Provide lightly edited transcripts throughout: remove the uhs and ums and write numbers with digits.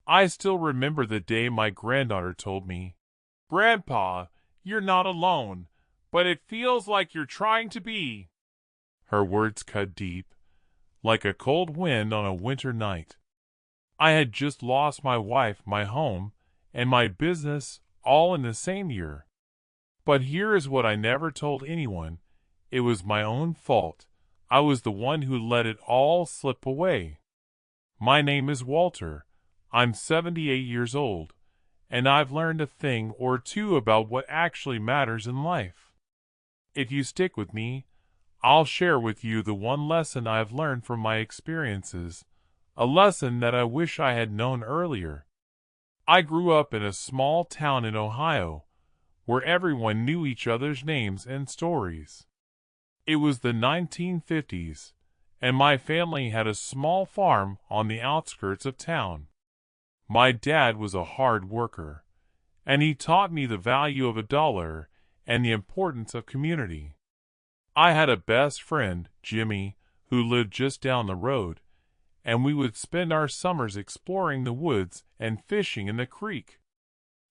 I still remember the day my granddaughter told me, "Grandpa, you're not alone, but it feels like you're trying to be." Her words cut deep, like a cold wind on a winter night. I had just lost my wife, my home, and my business all in the same year. But here is what I never told anyone. It was my own fault. I was the one who let it all slip away. My name is Walter. I'm 78 years old, and I've learned a thing or two about what actually matters in life. If you stick with me, I'll share with you the one lesson I've learned from my experiences, a lesson that I wish I had known earlier. I grew up in a small town in Ohio, where everyone knew each other's names and stories. It was the 1950s, and my family had a small farm on the outskirts of town. My dad was a hard worker, and he taught me the value of a dollar and the importance of community. I had a best friend, Jimmy, who lived just down the road, and we would spend our summers exploring the woods and fishing in the creek.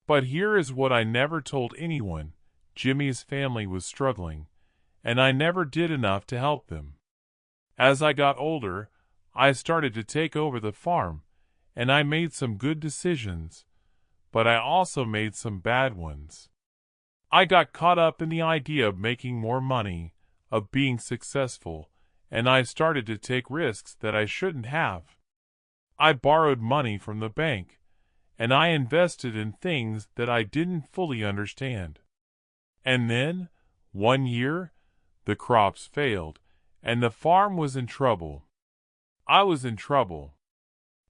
But here is what I never told anyone. Jimmy's family was struggling, and I never did enough to help them. As I got older, I started to take over the farm, and I made some good decisions, but I also made some bad ones. I got caught up in the idea of making more money, of being successful, and I started to take risks that I shouldn't have. I borrowed money from the bank, and I invested in things that I didn't fully understand. And then, one year, the crops failed, and the farm was in trouble. I was in trouble.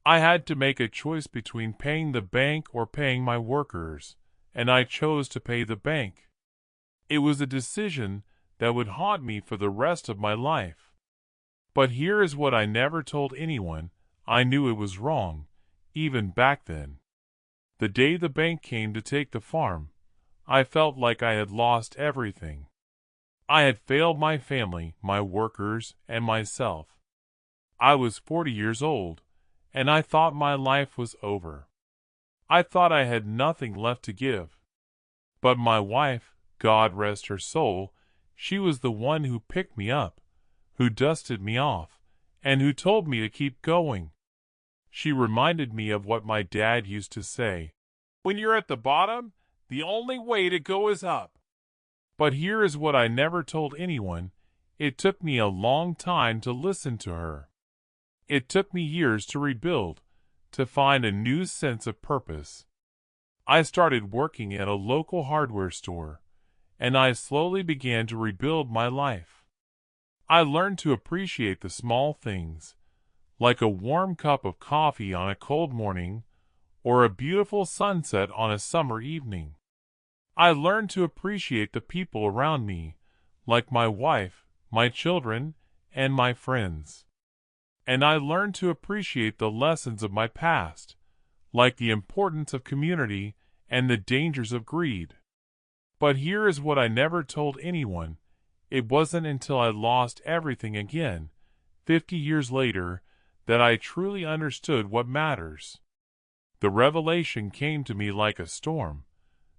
I had to make a choice between paying the bank or paying my workers, and I chose to pay the bank. It was a decision that would haunt me for the rest of my life. But here is what I never told anyone. I knew it was wrong, even back then. The day the bank came to take the farm, I felt like I had lost everything. I had failed my family, my workers, and myself. I was 40 years old, and I thought my life was over. I thought I had nothing left to give. But my wife, God rest her soul, she was the one who picked me up, who dusted me off, and who told me to keep going. She reminded me of what my dad used to say, "When you're at the bottom, the only way to go is up." But here is what I never told anyone. It took me a long time to listen to her. It took me years to rebuild, to find a new sense of purpose. I started working at a local hardware store, and I slowly began to rebuild my life. I learned to appreciate the small things, like a warm cup of coffee on a cold morning, or a beautiful sunset on a summer evening. I learned to appreciate the people around me, like my wife, my children, and my friends. And I learned to appreciate the lessons of my past, like the importance of community and the dangers of greed. But here is what I never told anyone. It wasn't until I lost everything again, 50 years later, that I truly understood what matters. The revelation came to me like a storm,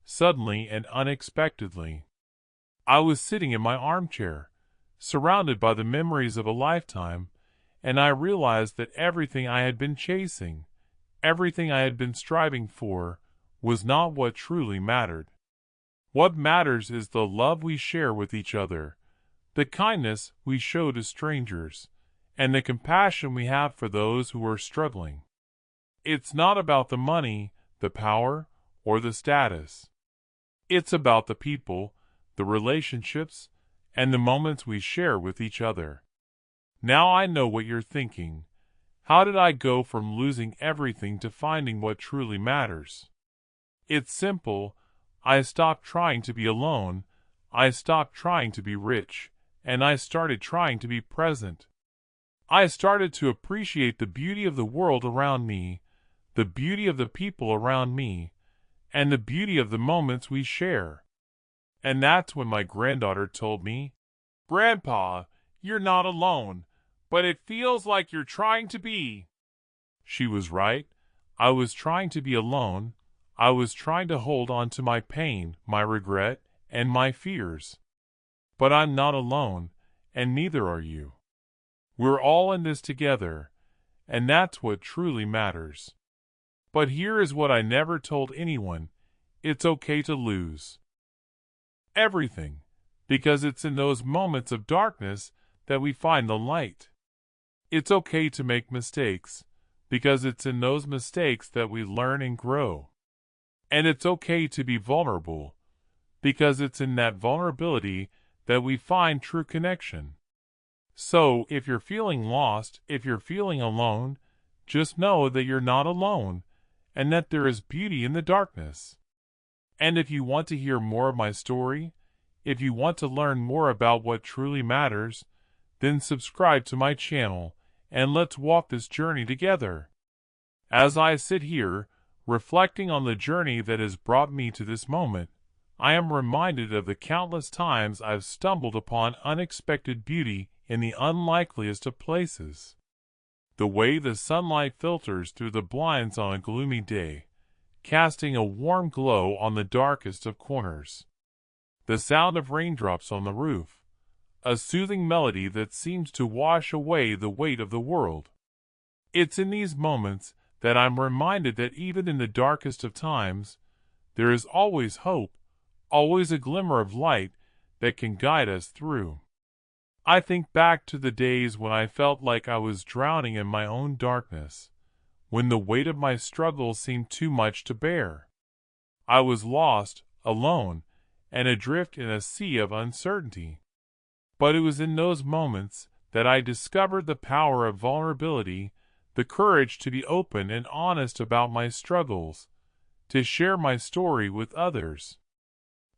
suddenly and unexpectedly. I was sitting in my armchair, surrounded by the memories of a lifetime, and I realized that everything I had been chasing, everything I had been striving for, was not what truly mattered. What matters is the love we share with each other, the kindness we show to strangers, and the compassion we have for those who are struggling. It's not about the money, the power, or the status. It's about the people, the relationships, and the moments we share with each other. Now I know what you're thinking. How did I go from losing everything to finding what truly matters? It's simple. I stopped trying to be alone. I stopped trying to be rich, and I started trying to be present. I started to appreciate the beauty of the world around me, the beauty of the people around me, and the beauty of the moments we share. And that's when my granddaughter told me, "Grandpa, you're not alone, but it feels like you're trying to be." She was right. I was trying to be alone. I was trying to hold on to my pain, my regret, and my fears. But I'm not alone, and neither are you. We're all in this together, and that's what truly matters. But here is what I never told anyone. It's okay to lose everything, because it's in those moments of darkness that we find the light. It's okay to make mistakes, because it's in those mistakes that we learn and grow. And it's okay to be vulnerable, because it's in that vulnerability that we find true connection. So, if you're feeling lost, if you're feeling alone, just know that you're not alone, and that there is beauty in the darkness. And if you want to hear more of my story, if you want to learn more about what truly matters, then subscribe to my channel, and let's walk this journey together. As I sit here, reflecting on the journey that has brought me to this moment, I am reminded of the countless times I've stumbled upon unexpected beauty in the unlikeliest of places. The way the sunlight filters through the blinds on a gloomy day, casting a warm glow on the darkest of corners. The sound of raindrops on the roof, a soothing melody that seems to wash away the weight of the world. It's in these moments that I'm reminded that even in the darkest of times, there is always hope, always a glimmer of light that can guide us through. I think back to the days when I felt like I was drowning in my own darkness, when the weight of my struggles seemed too much to bear. I was lost, alone, and adrift in a sea of uncertainty. But it was in those moments that I discovered the power of vulnerability, the courage to be open and honest about my struggles, to share my story with others.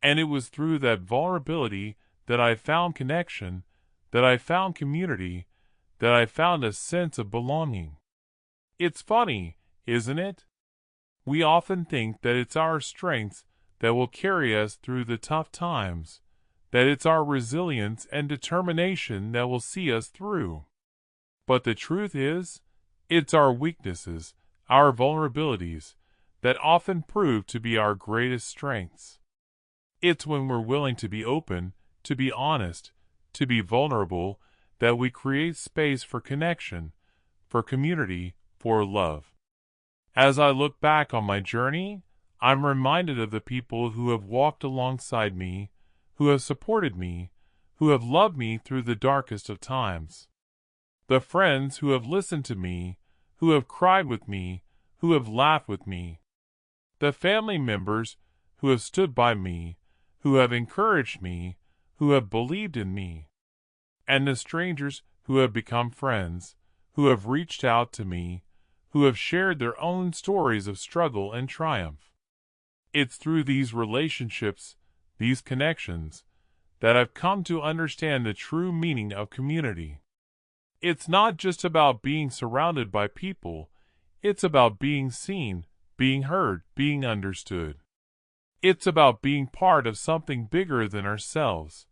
And it was through that vulnerability that I found connection, that I found community, that I found a sense of belonging. It's funny, isn't it? We often think that it's our strengths that will carry us through the tough times, that it's our resilience and determination that will see us through. But the truth is, it's our weaknesses, our vulnerabilities, that often prove to be our greatest strengths. It's when we're willing to be open, to be honest, to be vulnerable, that we create space for connection, for community, for love. As I look back on my journey, I'm reminded of the people who have walked alongside me, who have supported me, who have loved me through the darkest of times. The friends who have listened to me, who have cried with me, who have laughed with me. The family members who have stood by me, who have encouraged me, who have believed in me. And the strangers who have become friends, who have reached out to me, who have shared their own stories of struggle and triumph. It's through these relationships, these connections, that I've come to understand the true meaning of community. It's not just about being surrounded by people, it's about being seen, being heard, being understood. It's about being part of something bigger than ourselves,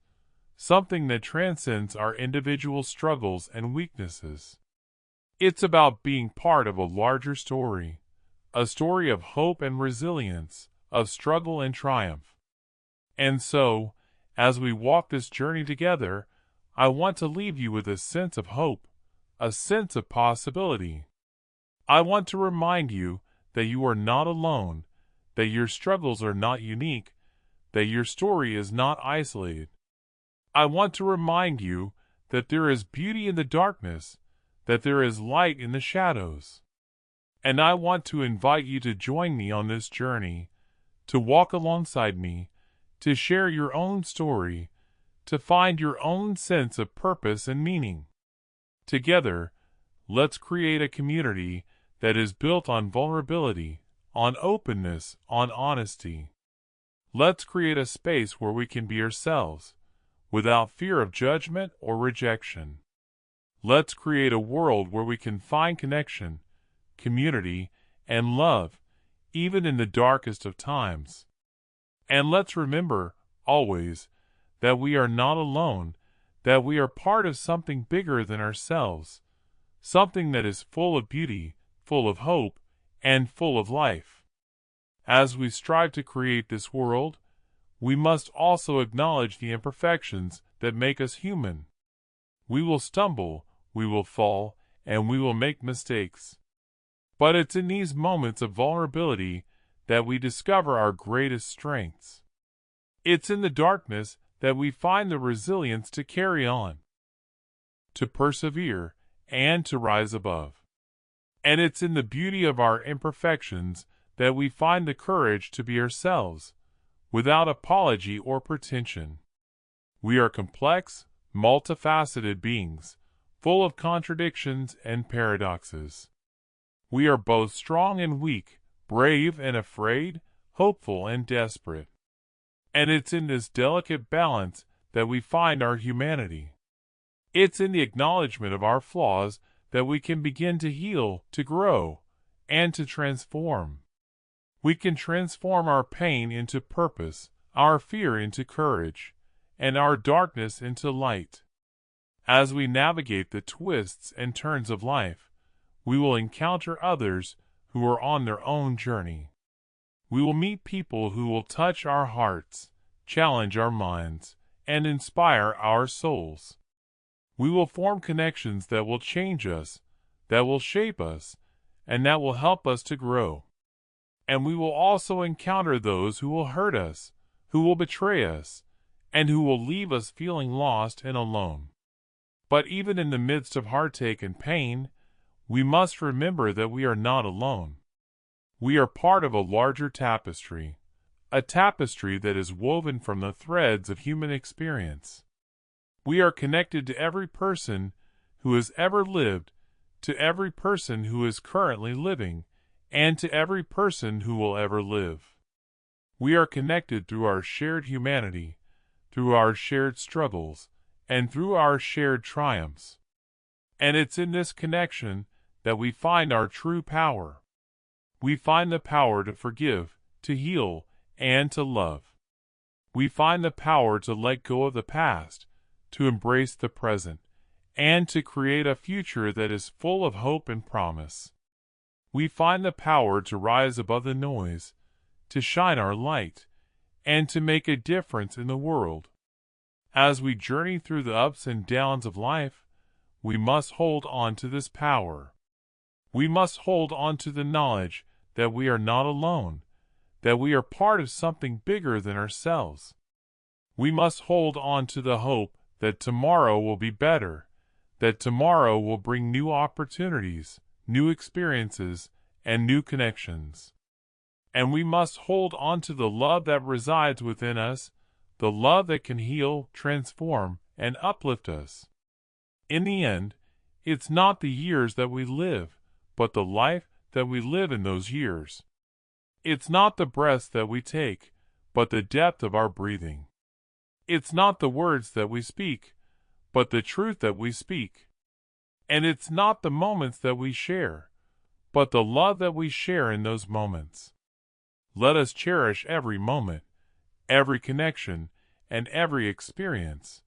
something that transcends our individual struggles and weaknesses. It's about being part of a larger story, a story of hope and resilience, of struggle and triumph. And so, as we walk this journey together, I want to leave you with a sense of hope, a sense of possibility. I want to remind you that you are not alone, that your struggles are not unique, that your story is not isolated. I want to remind you that there is beauty in the darkness, that there is light in the shadows. And I want to invite you to join me on this journey, to walk alongside me, to share your own story, to find your own sense of purpose and meaning. Together, let's create a community that is built on vulnerability, on openness, on honesty. Let's create a space where we can be ourselves, without fear of judgment or rejection. Let's create a world where we can find connection, community, and love, even in the darkest of times. And let's remember, always, that we are not alone, that we are part of something bigger than ourselves, something that is full of beauty, full of hope, and full of life. As we strive to create this world, we must also acknowledge the imperfections that make us human. We will stumble, we will fall, and we will make mistakes. But it's in these moments of vulnerability that we discover our greatest strengths. It's in the darkness that we find the resilience to carry on, to persevere, and to rise above. And it's in the beauty of our imperfections that we find the courage to be ourselves, without apology or pretension. We are complex, multifaceted beings, full of contradictions and paradoxes. We are both strong and weak, brave and afraid, hopeful and desperate. And it's in this delicate balance that we find our humanity. It's in the acknowledgement of our flaws that we can begin to heal, to grow, and to transform. We can transform our pain into purpose, our fear into courage, and our darkness into light. As we navigate the twists and turns of life, we will encounter others who are on their own journey. We will meet people who will touch our hearts, challenge our minds, and inspire our souls. We will form connections that will change us, that will shape us, and that will help us to grow. And we will also encounter those who will hurt us, who will betray us, and who will leave us feeling lost and alone. But even in the midst of heartache and pain, we must remember that we are not alone. We are part of a larger tapestry, a tapestry that is woven from the threads of human experience. We are connected to every person who has ever lived, to every person who is currently living, and to every person who will ever live. We are connected through our shared humanity, through our shared struggles, and through our shared triumphs. And it's in this connection that we find our true power. We find the power to forgive, to heal, and to love. We find the power to let go of the past, to embrace the present, and to create a future that is full of hope and promise. We find the power to rise above the noise, to shine our light, and to make a difference in the world. As we journey through the ups and downs of life, we must hold on to this power. We must hold on to the knowledge that we are not alone, that we are part of something bigger than ourselves. We must hold on to the hope that tomorrow will be better, that tomorrow will bring new opportunities, new experiences, and new connections. And we must hold on to the love that resides within us, the love that can heal, transform, and uplift us. In the end, it's not the years that we live, but the life that we live in those years. It's not the breaths that we take, but the depth of our breathing. It's not the words that we speak, but the truth that we speak. And it's not the moments that we share, but the love that we share in those moments. Let us cherish every moment, every connection, and every experience.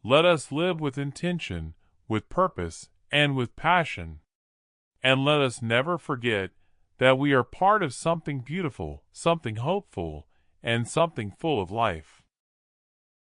Let us live with intention, with purpose, and with passion. And let us never forget that we are part of something beautiful, something hopeful, and something full of life.